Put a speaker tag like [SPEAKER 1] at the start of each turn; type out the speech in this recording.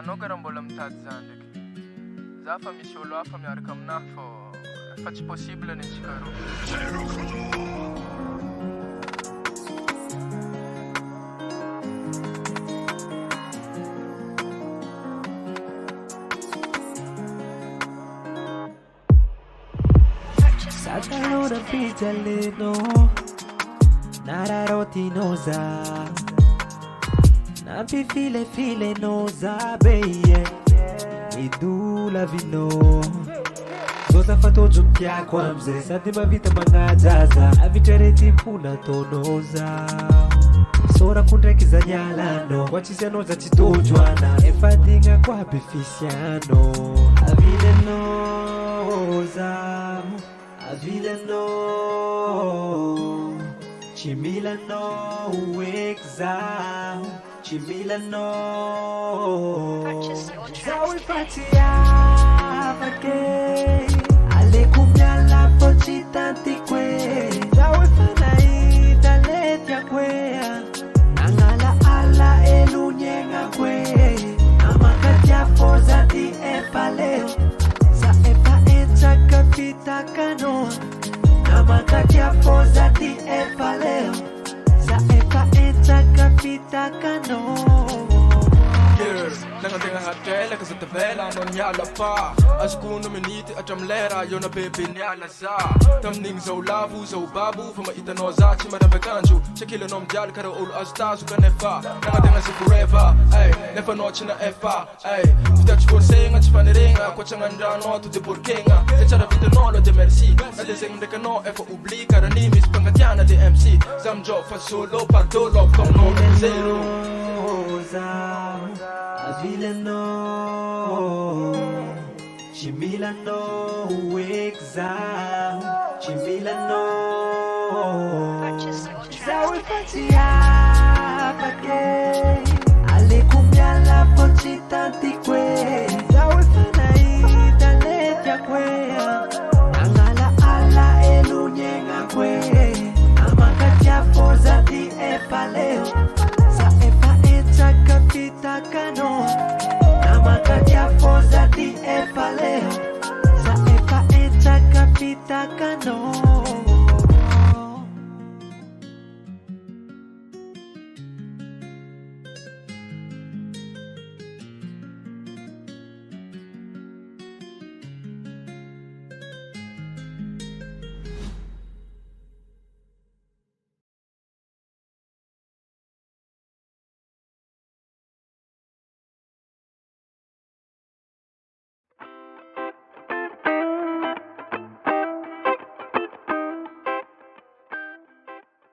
[SPEAKER 1] anao karaha mbola mitady zany ndraiky. Za fa misy olo hafa miaraka aminahy fa tsy possible antsika roa.
[SPEAKER 2] Allora pigialeno Nararoti noza Nampi file noza beye Idula vino Zoza fatojo mpiako amze Sadi mavita mangajaza Avitrereti mpuna tonoza Sora kundraki za nyalano Wachisiano za chitojwana Efadinga kwa bifisiano Avile noza Avilano, Chimilano, exam, Chimilano. Zawi fatia, vake, ale kumya la pochita tikwe. Zawi fanai, daletia kwea, nangala ala elunyenga kwe. Amakatia foza di epaleo. Kapita kanoa Namakatia foza di epaleo Sa epa eta kapita kanoa
[SPEAKER 1] Nangatenga hatela kasi tavela non nyala pa Askuno miniti atramlera yona bebe nyala za Tamning zau lavu zau babu Fama ita no zachi marambe kanju Shakila nom jal kara ulu astazu kanefa Nangatenga si forever ay Nefa no china efa ay Fitachi forsenga chifanirenga Kwa changanda no tu de porkenga Echara vita no lo de merci Nade zeng deka no efa ubli Kara nimis pangatiana de MC Zamjo fa solo pa dolo Kom no zero
[SPEAKER 2] Avilano, Chimilano, exam, Chimilano. Zawi fatia, pake, ale kumya la pochita tikwe.